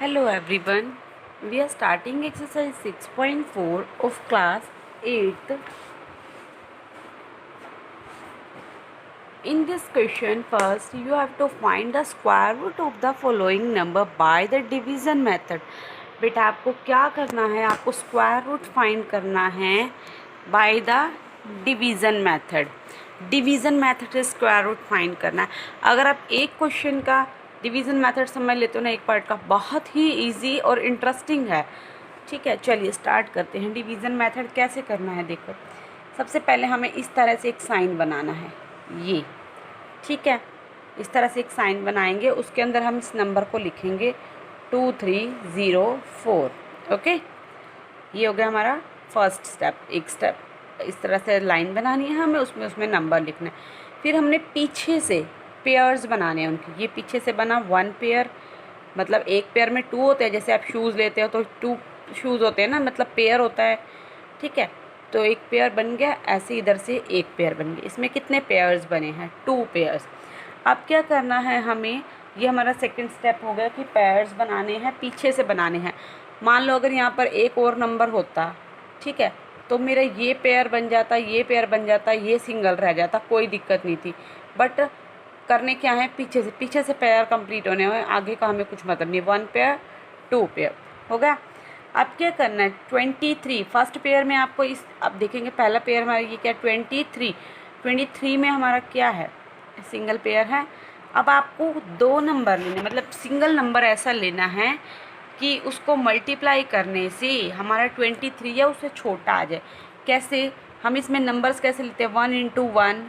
Hello everyone. We are starting exercise 6.4 of class 8th. In this question, first you have to find the square root of the following number by the division method. बेटा आपको क्या करना है, आपको square root find करना है by the division method. Division method से square root find करना है। अगर आप एक क्वेश्चन का डिवीज़न मेथड समझ लेते हो ना, एक पार्ट का, बहुत ही इजी और इंटरेस्टिंग है। ठीक है, चलिए स्टार्ट करते हैं। डिवीज़न मेथड कैसे करना है, देखो सबसे पहले हमें इस तरह से एक साइन बनाना है, ये ठीक है। इस तरह से एक साइन बनाएंगे, उसके अंदर हम इस नंबर को लिखेंगे 2304। ओके, ये हो गया हमारा फर्स्ट स्टेप। एक स्टेप इस तरह से लाइन बनानी है हमें, उसमें नंबर लिखना है। फिर हमने पीछे से पेयर्स बनाने हैं उनके। ये पीछे से बना 1 पेयर, मतलब एक पेयर में 2 होते हैं। जैसे आप शूज़ लेते हो तो 2 शूज़ होते हैं ना, मतलब पेयर होता है। ठीक है, तो एक पेयर बन गया, ऐसे इधर से एक पेयर बन गया। इसमें कितने पेयर्स बने हैं? 2 पेयर्स। अब क्या करना है हमें, ये हमारा सेकंड स्टेप हो गया कि पेयर्स बनाने हैं, पीछे से बनाने हैं। मान लो अगर यहाँ पर एक और नंबर होता, ठीक है, तो मेरा ये पेयर बन जाता, ये पेयर बन जाता, ये सिंगल रह जाता, कोई दिक्कत नहीं थी। बट करने क्या है, पीछे से पेयर कंप्लीट होने हैं, आगे का हमें कुछ मतलब नहीं। 1 पेयर 2 पेयर हो गया। अब क्या करना है, 23 फर्स्ट पेयर में आपको इस, अब देखेंगे पहला पेयर हमारा ये क्या, 23 में हमारा क्या है, सिंगल पेयर है। अब आपको 2 नंबर लेने, मतलब सिंगल नंबर ऐसा लेना है कि उसको मल्टीप्लाई करने से हमारा 23 या उससे छोटा आ जाए। कैसे, हम इसमें नंबर्स कैसे लेते हैं, 1 × 1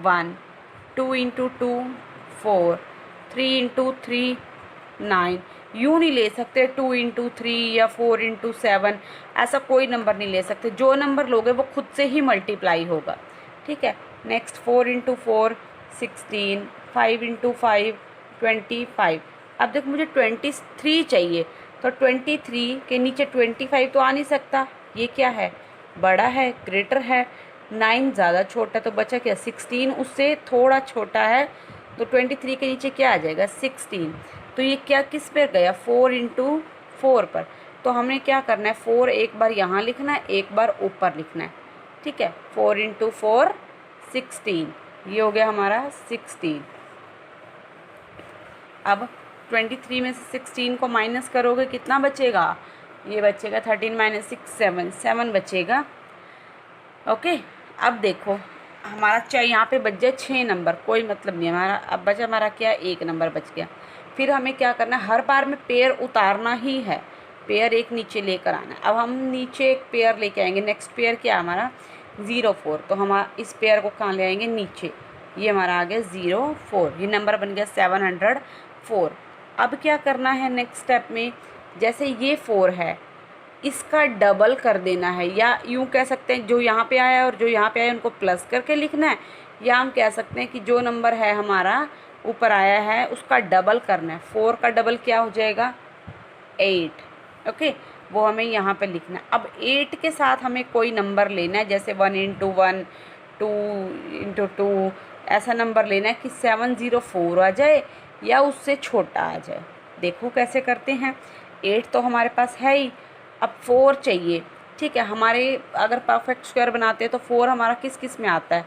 1, 2 × 2 4, 3 × 3 9। यूँ नहीं ले सकते 2 × 3 या 4 × 7, ऐसा कोई नंबर नहीं ले सकते। जो नंबर लोगे वो खुद से ही मल्टीप्लाई होगा। ठीक है, नेक्स्ट 4 × 4 16, 5 × 5 25। अब देखो मुझे 23 चाहिए, तो 23 के नीचे 25 तो आ नहीं सकता, ये क्या है, बड़ा है, ग्रेटर है। 9 ज़्यादा छोटा, तो बचा क्या, 16 उससे थोड़ा छोटा है, तो 23 के नीचे क्या आ जाएगा, 16। तो ये क्या किस पर गया, 4 × 4 पर। तो हमें क्या करना है, 4 एक बार यहाँ लिखना है, एक बार ऊपर लिखना है। ठीक है, 4 × 4 16, ये हो गया हमारा 16। अब 23 में से 16 को माइनस करोगे, कितना बचेगा, ये बचेगा 13 - 6 7 बचेगा। ओके, अब देखो हमारा चाहे यहाँ पे बच जाए 6 नंबर, कोई मतलब नहीं हमारा। अब बचा हमारा क्या, 1 नंबर बच गया। फिर हमें क्या करना है, हर बार में पेयर उतारना ही है, पेयर एक नीचे लेकर आना है। अब हम नीचे एक पेयर लेके आएंगे। नेक्स्ट पेयर क्या है हमारा, 04, तो हम इस पेयर को कहाँ ले आएंगे, नीचे। ये हमारा आ गया 04, ये नंबर बन गया 704। अब क्या करना है नेक्स्ट स्टेप में, जैसे ये 4 है, इसका डबल कर देना है, या यूँ कह सकते हैं जो यहाँ पे आया और जो यहाँ पे आया उनको प्लस करके लिखना है। या हम कह सकते हैं कि जो नंबर है हमारा ऊपर आया है उसका डबल करना है। 4 का डबल क्या हो जाएगा, 8। ओके, वो हमें यहाँ पे लिखना है। अब 8 के साथ हमें कोई नंबर लेना है, जैसे 1 × 1 2 × 2, ऐसा नंबर लेना है कि 704 आ जाए या उससे छोटा आ जाए। देखो कैसे करते हैं। 8 तो हमारे पास है ही, अब 4 चाहिए। ठीक है, हमारे अगर परफेक्ट स्क्वायर बनाते हैं तो 4 हमारा किस किस में आता है,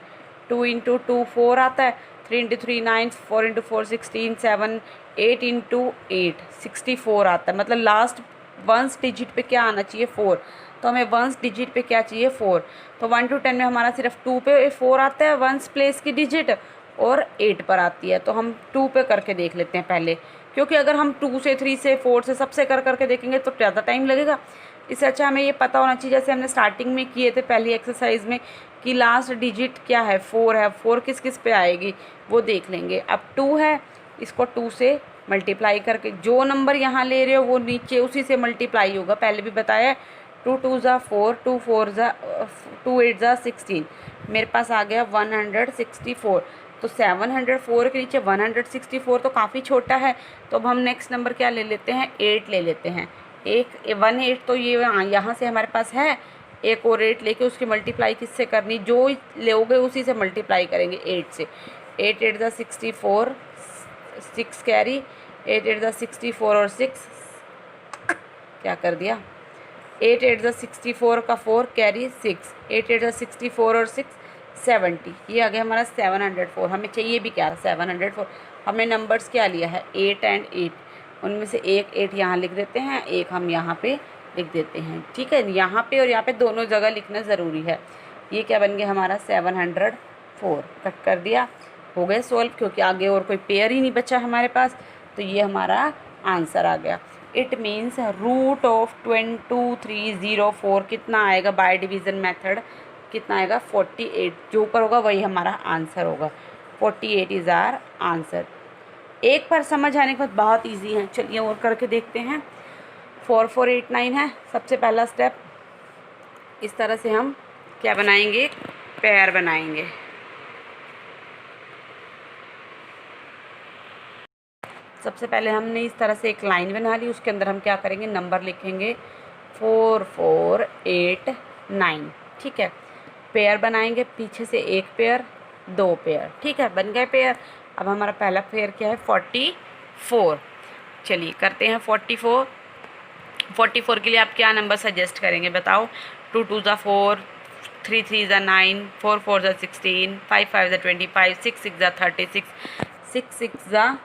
2 × 2 4 आता है, 3 × 3 9, 4 × 4 16 7, 8 × 8 64 आता है। मतलब लास्ट वंस डिजिट पे क्या आना चाहिए, 4। तो हमें वंस डिजिट पे क्या चाहिए, 4। तो 1 to 10 में हमारा सिर्फ 2 पे 4 आता है वंस प्लेस की डिजिट, और 8 पर आती है। तो हम 2 पे करके देख लेते हैं पहले, क्योंकि अगर हम 2 से 3 से 4 से सबसे करके देखेंगे तो ज़्यादा टाइम लगेगा। इससे अच्छा हमें ये पता होना चाहिए, जैसे हमने स्टार्टिंग में किए थे पहली एक्सरसाइज में, कि लास्ट डिजिट क्या है, 4 है, 4 किस किस पे आएगी वो देख लेंगे। अब 2 है, इसको 2 से मल्टीप्लाई करके, जो नंबर यहाँ ले रहे हो वो नीचे उसी से मल्टीप्लाई होगा। पहले भी बताया, 2 × 2 = 4, 2 × 4 = 2 × 8 = 16। मेरे पास आ गया 164। तो 704 के नीचे 164 तो काफ़ी छोटा है। तो अब हम नेक्स्ट नंबर क्या ले लेते हैं, 8 ले लेते हैं। 18 तो ये यहाँ से हमारे पास है, एक और 8 लेके उसकी मल्टीप्लाई किससे करनी, जो लोगे उसी से मल्टीप्लाई करेंगे 8 से। 8 × 8 = 64, 6 कैरी, 8 × 8 = 64 और 6 क्या कर दिया, 8 8 ज़ा 64 का 4 कैरी 6, 8 8 ज़ा 64 और 6 70, ये आ गया हमारा 704। हमें चाहिए भी क्या, 704। हमने नंबर्स क्या लिया है, 8 एंड 8, उनमें से एक 8 यहाँ लिख देते हैं, एक हम यहाँ पे लिख देते हैं। ठीक है, यहाँ पे और यहाँ पे दोनों जगह लिखना ज़रूरी है। ये क्या बन गया हमारा 704, कट कर दिया, हो गए सॉल्व, क्योंकि आगे और कोई पेयर ही नहीं बचा हमारे पास, तो ये हमारा आंसर आ गया। इट मीन्स रूट ऑफ 2304 कितना आएगा बाय डिवीज़न मेथड, कितना आएगा 48, जो ऊपर होगा वही हमारा आंसर होगा। 48 इज़ आर आंसर। एक बार समझ आने के बाद बहुत इजी है, चलिए और करके देखते हैं। 4489 है सबसे पहला स्टेप। इस तरह से हम क्या बनाएंगे, पेयर बनाएंगे। सबसे पहले हमने इस तरह से एक लाइन बना ली, उसके अंदर हम क्या करेंगे, नंबर लिखेंगे 4489। ठीक है, पेयर बनाएंगे, पीछे से एक पेयर, दो पेयर। ठीक है, बन गए पेयर। अब हमारा पहला पेयर क्या है, 44। चलिए करते हैं 44। 44 के लिए आप क्या नंबर सजेस्ट करेंगे बताओ। 2 2 ज़ा 4, 3 3 ज़ा 9, 4 4 ज़ा 16, 5 5 ज़ा 25, 6 6 ज़ा 36, 6 6 ज़ा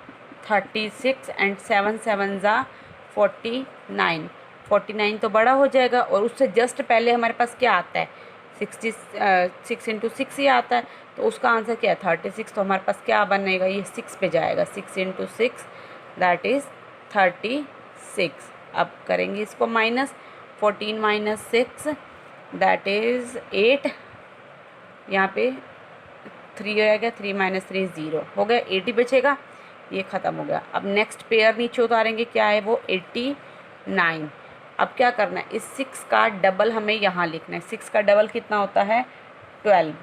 36 एंड 7 7 ज़ा 49। 49 तो बड़ा हो जाएगा, और उससे जस्ट पहले हमारे पास क्या आता है, 6 इंटू 6 ही आता है, तो उसका आंसर क्या है 36। तो हमारे पास क्या बनेगा, ये 6 पे जाएगा, 6 इंटू 6 दैट इज़ 36। अब करेंगे इसको माइनस, 14 माइनस 6 दैट इज़ 8, यहाँ पे 3 हो गया, 3 माइनस 3 0 हो गया, 80 बचेगा, ये ख़त्म हो गया। अब नेक्स्ट पेयर नीचे उतारेंगे, क्या है वो 89। अब क्या करना है, इस 6 का डबल हमें यहाँ लिखना है। 6 का डबल कितना होता है 12,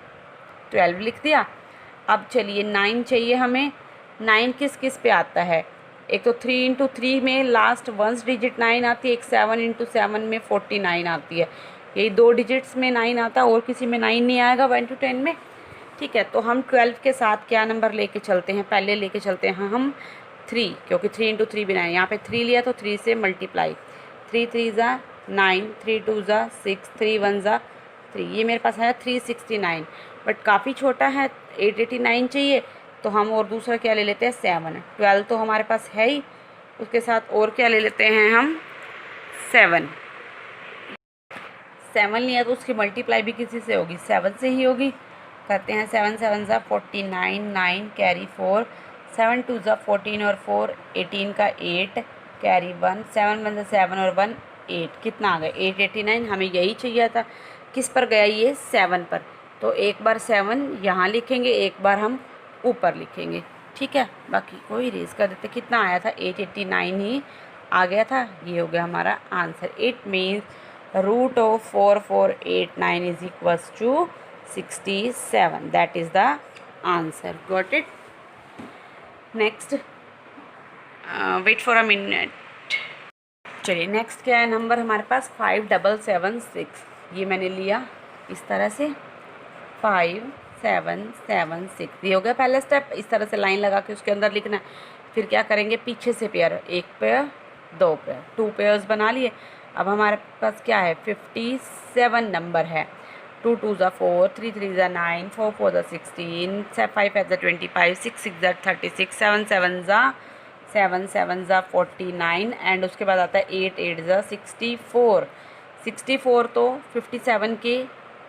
12 लिख दिया। अब चलिए 9 चाहिए हमें। 9 किस किस पे आता है, एक तो 3 इंटू 3 में लास्ट वंस डिजिट 9 आती है, एक 7 इंटू 7 में 49 आती है। यही दो डिजिट्स में 9 आता है, और किसी में 9 नहीं आएगा 1 to 10 में। ठीक है, तो हम 12 के साथ क्या नंबर लेके चलते हैं, पहले लेके चलते हैं हम 3, क्योंकि 3 इंटू 3 भी 9, यहाँ पे 3 लिया तो 3 से मल्टीप्लाई, 3 3 ज़ा 9, 3 2 ज़ा 6, 3 1 ज़ा 3, ये मेरे पास है 369, बट काफ़ी छोटा है, 889 चाहिए, तो हम और दूसरा क्या ले लेते हैं 7। 12 तो हमारे पास है ही, उसके साथ और क्या ले लेते हैं हम 7। 7 लिया तो उसकी मल्टीप्लाई भी किसी से होगी, 7 से ही होगी। करते हैं 7 7 ज़ा 49, 9 कैरी 4, 7 2 ज़ा 14 और 4 18 का 8 कैरी 1, 7 1 ज़ा 7 और 1 8, कितना आ गया 889। हमें यही चाहिए था, किस पर गया ये 7 पर, तो एक बार 7 यहाँ लिखेंगे, एक बार हम ऊपर लिखेंगे। ठीक है, बाकी को इरेज कर देते। कितना आया था 889 ही आ गया था, ये हो गया हमारा answer. It means root of 4489 is equals to 67, that is the answer. Got it. Next, wait for a minute. चलिए नेक्स्ट क्या है नंबर हमारे पास 5776। ये मैंने लिया इस तरह से 5776, ये हो गया पहला स्टेप। इस तरह से लाइन लगा के उसके अंदर लिखना है। फिर क्या करेंगे, पीछे से पेयर, एक पेयर, दो पेयर, 2 पेयर्स बना लिए। अब हमारे पास क्या है 57 नंबर है। 2 2 ज़ा 4, 3 3 ज़ा 9, 4 4 ज़ा 16, 5 5 ज़ा 25, 6 6 ज़ा 36, 7 7 ज़ा 49 एंड उसके बाद आता है 8 8 ज़ा 64। 64 तो 57 के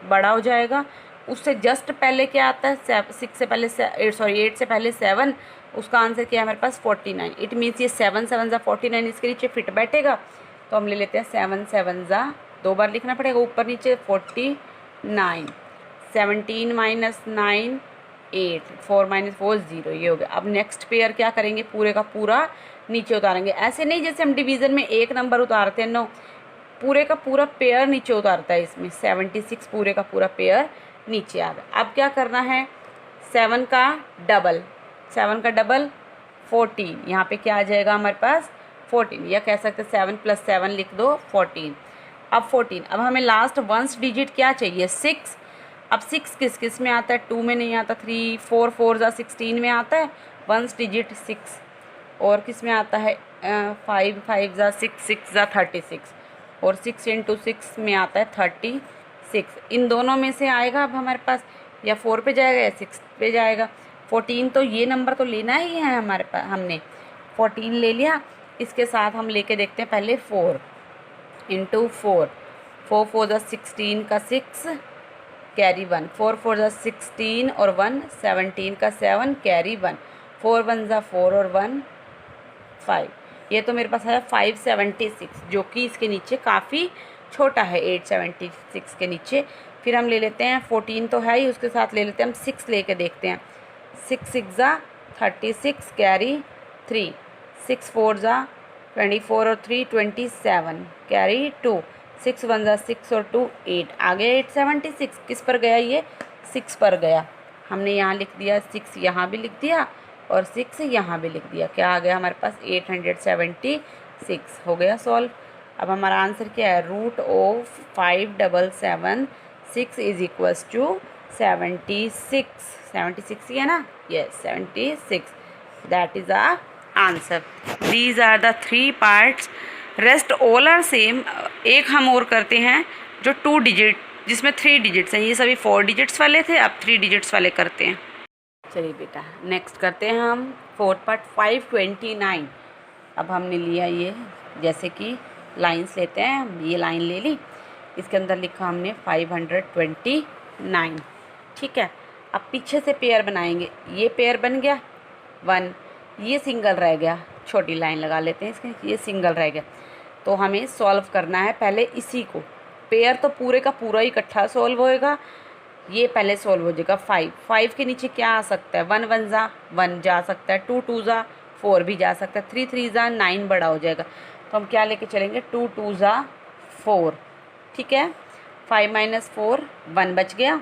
बड़ा हो जाएगा। उससे जस्ट पहले क्या आता है 6 से पहले 8 से पहले 7, उसका आंसर क्या है हमारे पास 49। इट मीन्स ये 7 7 ज़ा 49 इसके नीचे फिट बैठेगा, तो हम ले लेते हैं 7 7 ज़ा, 2 बार लिखना पड़ेगा ऊपर नीचे 49, 17 माइनस 9 8, 4 माइनस 4 0, ये हो गया। अब नेक्स्ट पेयर क्या करेंगे, पूरे का पूरा नीचे उतारेंगे। ऐसे नहीं जैसे हम डिवीज़न में एक नंबर उतारते हैं, नो, पूरे का पूरा पेयर नीचे उतारता है। इसमें 76 पूरे का पूरा पेयर नीचे आ गया। अब क्या करना है, 7 का डबल, 7 का डबल 14, यहाँ पे क्या आ जाएगा हमारे पास 14, या कह सकते 7 + 7 लिख दो 14। अब 14, अब हमें लास्ट वंस डिजिट क्या चाहिए 6। अब 6 किस किस में आता है, 2 में नहीं आता, 3 4 4 ज़ा 16 में आता है वंस डिजिट 6। और किस में आता है 5 5 ज़ा 6 6 ज़ा 36 और 6 इंटू 6 में आता है 36। इन दोनों में से आएगा अब हमारे पास, या 4 पे जाएगा या 6 पे जाएगा। 14 तो ये नंबर तो लेना ही है हमारे पास, हमने 14 ले लिया। इसके साथ हम लेके देखते हैं पहले 4 इंटू 4, 4 4 ज़ा 16 का 6 कैरी 1, 4 4 ज़ा 16 और 1 17 का 7 कैरी 1, 4 1 ज़ा 4 और 1 5। ये तो मेरे पास है 576, जो कि इसके नीचे काफ़ी छोटा है 876 के नीचे। फिर हम ले लेते हैं 14 तो है ही, उसके साथ ले लेते हैं हम 6 लेके देखते हैं। 6 6 ज़ा 36 कैरी 3, 6 4 ज़ा 24 और 3 27 कैरी 2, 6 1 ज़ा 6 और 2 8। आगे 876 किस पर गया, ये 6 पर गया। हमने यहाँ लिख दिया 6, यहाँ भी लिख दिया और 6 यहाँ भी लिख दिया। क्या आ गया हमारे पास 876 हो गया सॉल्व। अब हमारा आंसर क्या है, root of 5776 is equals to 76। 76 ही है ना, yes 76, that is a answer. These are the 3 parts, rest all are same. एक हम और करते हैं जो 2 डिजिट, जिसमें 3 डिजिट्स हैं। ये सभी 4 डिजिट्स वाले थे, अब 3 डिजिट्स वाले करते हैं। चलिए बेटा नेक्स्ट करते हैं हम 4th पार्ट 529। अब हमने लिया ये, जैसे कि लाइंस लेते हैं, ये लाइन ले ली, इसके अंदर लिखा हमने 529, ठीक है। अब पीछे से पेयर बनाएंगे, ये पेयर बन गया 1, ये सिंगल रह गया, छोटी लाइन लगा लेते हैं इसके, ये सिंगल रह गया। तो हमें सॉल्व करना है पहले इसी को। पेयर तो पूरे का पूरा इकट्ठा सॉल्व होएगा, ये पहले सॉल्व हो जाएगा। 5 के नीचे क्या आ सकता है, 1 1 ज़ा 1 जा सकता है, 2 2 ज़ा 4 भी जा सकता है, 3 3 ज़ा 9 बड़ा हो जाएगा। तो हम क्या लेके चलेंगे, 2 2 ज़ा 4, ठीक है। 5 माइनस 4 1 बच गया।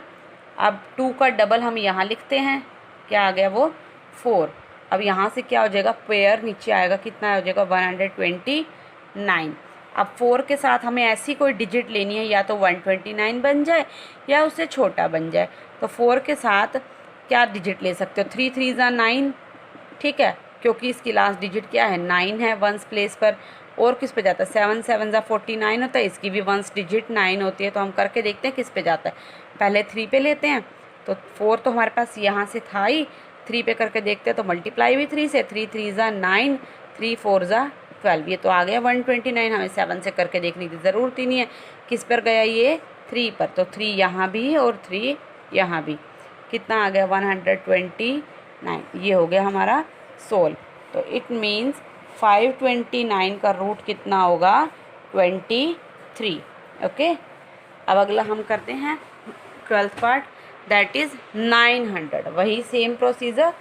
अब 2 का डबल हम यहाँ लिखते हैं, क्या आ गया वो 4। अब यहाँ से क्या हो जाएगा, पेयर नीचे आएगा, कितना हो जाएगा 129। अब 4 के साथ हमें ऐसी कोई डिजिट लेनी है, या तो 129 बन जाए या उससे छोटा बन जाए। तो 4 के साथ क्या डिजिट ले सकते हो, 3 3 ज़ा 9, ठीक है, क्योंकि इसकी लास्ट डिजिट क्या है 9 है 1s प्लेस पर। और किस पे जाता है, 7 7 ज़ा 49 होता है, इसकी भी 1s डिजिट 9 होती है। तो हम करके देखते हैं किस पे जाता है। पहले 3 पे लेते हैं, तो 4 तो हमारे पास यहाँ से था ही, 3 पे करके देखते हैं तो मल्टीप्लाई भी 3 से, 3 3 ज़ा 9, 3 4 ज़ा 12, ये तो आ गया 129। हमें 7 से करके देखने की ज़रूरत ही नहीं है। किस पर गया ये 3 पर, तो 3 यहाँ भी और 3 यहाँ भी, कितना आ गया 129। ये हो गया हमारा सोल्व। तो इट मीन्स 529 का रूट कितना होगा 23। ओके, अब अगला हम करते हैं 12th पार्ट, दैट इज़ 900। वही सेम प्रोसीजर,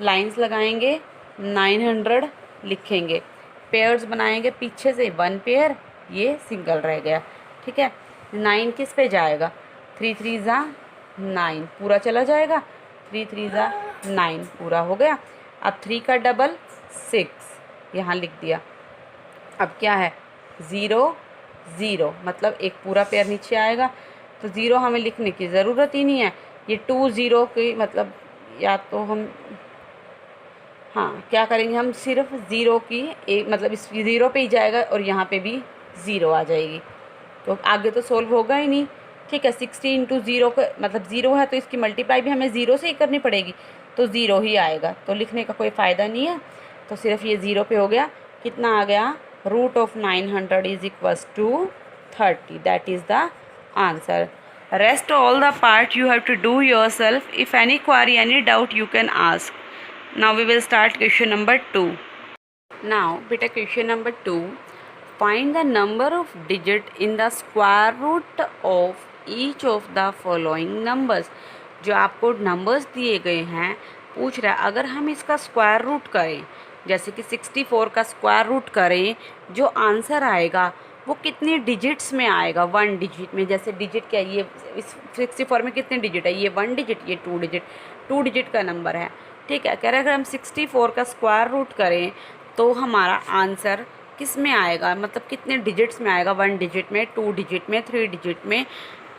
लाइंस लगाएंगे, 900 लिखेंगे, पेयर्स बनाएंगे, पीछे से 1 पेयर, ये सिंगल रह गया, ठीक है। 9 किस पे जाएगा, 3 3 ज़ा 9 पूरा चला जाएगा, 3 3 ज़ा 9 पूरा हो गया। अब 3 का डबल 6 यहाँ लिख दिया। अब क्या है 0 0, मतलब एक पूरा पेयर नीचे आएगा, तो 0 हमें लिखने की ज़रूरत ही नहीं है। ये 2 0 की मतलब, या तो हम हाँ क्या करेंगे, हम सिर्फ 0 की एक मतलब इस 0 पे ही जाएगा और यहाँ पे भी 0 आ जाएगी, तो आगे तो सोल्व होगा ही नहीं, ठीक है। 60 इंटू 0 का मतलब 0 है, तो इसकी मल्टीप्लाई भी हमें 0 से ही करनी पड़ेगी, तो 0 ही आएगा, तो लिखने का कोई फ़ायदा नहीं है। तो सिर्फ ये 0 पे हो गया। कितना आ गया, root of 900 is equals to 30, that is the answer. Rest all the part you have to do yourself. If any query, any doubt, you can ask. Now we will start question number 2. Now beta question number 2, find the number of digit in the square root of each of the following numbers. जो आपको numbers दिए गए हैं, पूछ रहा है अगर हम इसका स्क्वायर रूट करें, जैसे कि 64 का स्क्वायर रूट करें, जो आंसर आएगा वो कितने डिजिट्स में आएगा, 1 डिजिट में। जैसे डिजिट क्या है, ये इस 64 में कितने डिजिट है, ये 1 डिजिट, ये 2 डिजिट, 2 डिजिट का नंबर है, ठीक है। कह रहे अगर हम 64 का स्क्वायर रूट करें तो हमारा आंसर किस में आएगा, मतलब कितने डिजिट्स में आएगा, 1 डिजिट में, 2 डिजिट में, 3 डिजिट में।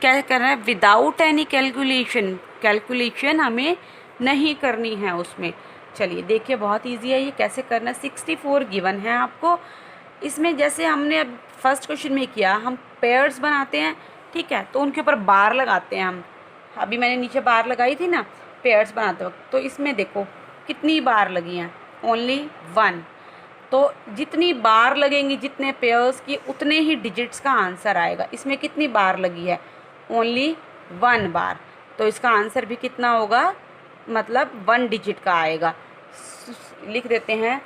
क्या करना है, विदाउट एनी कैलकुलेशन हमें नहीं करनी है उसमें। चलिए देखिए, बहुत इजी है ये, कैसे करना है। 64 गिवन है आपको। इसमें जैसे हमने अब फर्स्ट क्वेश्चन में किया, हम पेयर्स बनाते हैं, ठीक है, तो उनके ऊपर बार लगाते हैं हम। अभी मैंने नीचे बार लगाई थी ना पेयर्स बनाते वक्त, तो इसमें देखो कितनी बार लगी हैं, ओनली 1। तो जितनी बार लगेंगी, जितने पेयर्स की, उतने ही डिजिट्स का आंसर आएगा। इसमें कितनी बार लगी है, ओनली 1 बार, तो इसका आंसर भी कितना होगा, मतलब 1 डिजिट का आएगा। लिख देते हैं,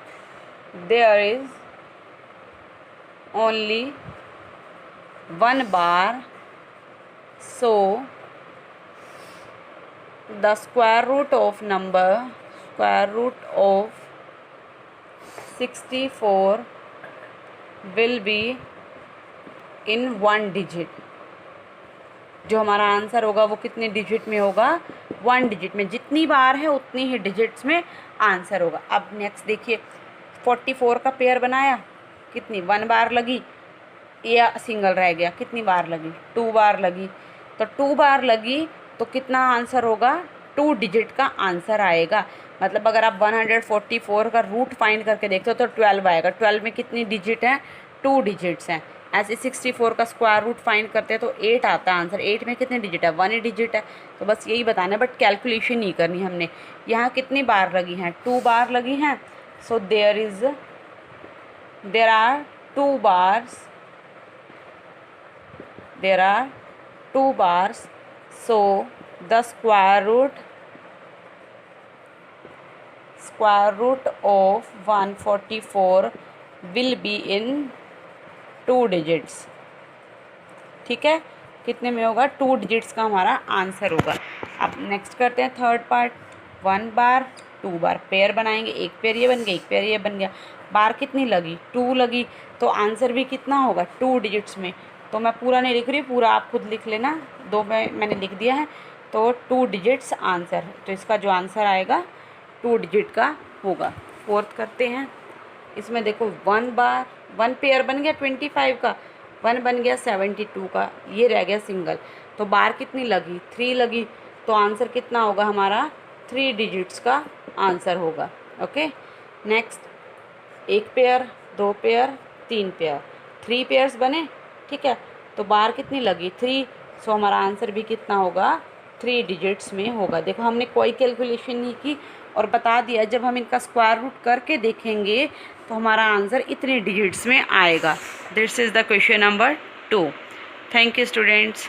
there is only 1 bar, so the square root of number, square root of 64 will be in 1 digit. जो हमारा आंसर होगा वो कितने डिजिट में होगा, 1 डिजिट में। जितनी बार है उतनी ही डिजिट्स में आंसर होगा। अब नेक्स्ट देखिए, 44 का पेयर बनाया, कितनी 1 बार लगी, या सिंगल रह गया, कितनी बार लगी, 2 बार लगी। तो 2 बार लगी तो कितना आंसर होगा, 2 डिजिट का आंसर आएगा। मतलब अगर आप 144 का रूट फाइंड करके देखते हो तो 12 आएगा। 12 में कितनी डिजिट है, 2 डिजिट्स हैं। ऐसे 64 का स्क्वायर रूट फाइंड करते हैं तो 8 आता है आंसर। 8 में कितने डिजिट है, 1 ही डिजिट है। तो बस यही बताना है, बट कैलकुलेशन नहीं करनी हमने। यहाँ कितनी बार लगी हैं, 2 बार लगी हैं। So there are 2 bars, there are 2 bars, so the square root of 144 will be in 2 digits। ठीक है, कितने में होगा, 2 डिजिट्स का हमारा आंसर होगा। अब नेक्स्ट करते हैं थर्ड पार्ट। 1 बार 2 बार पेयर बनाएंगे, एक पेयर ये बन गया, एक पेयर ये बन गया। बार कितनी लगी, 2 लगी, तो आंसर भी कितना होगा, 2 डिजिट्स में। तो मैं पूरा नहीं लिख रही, पूरा आप खुद लिख लेना, 2 में मैंने लिख दिया है। तो 2 डिजिट्स आंसर, तो इसका जो आंसर आएगा 2 डिजिट का होगा। फोर्थ करते हैं। इसमें देखो 1 बार, 1 पेयर बन गया 25 का, 1 बन गया 72 का, ये रह गया सिंगल। तो बार कितनी लगी, 3 लगी, तो आंसर कितना होगा हमारा, 3 डिजिट्स का आंसर होगा। Okay, next 1 pair, 2 pair, 3 pair, 3 pairs बने, ठीक है। तो बार कितनी लगी, 3, सो हमारा आंसर भी कितना होगा, 3 डिजिट्स में होगा। देखो हमने कोई कैलकुलेशन नहीं की और बता दिया, जब हम इनका स्क्वायर रूट करके देखेंगे तो हमारा आंसर इतने डिजिट्स में आएगा। This is the question number 2। Thank you students.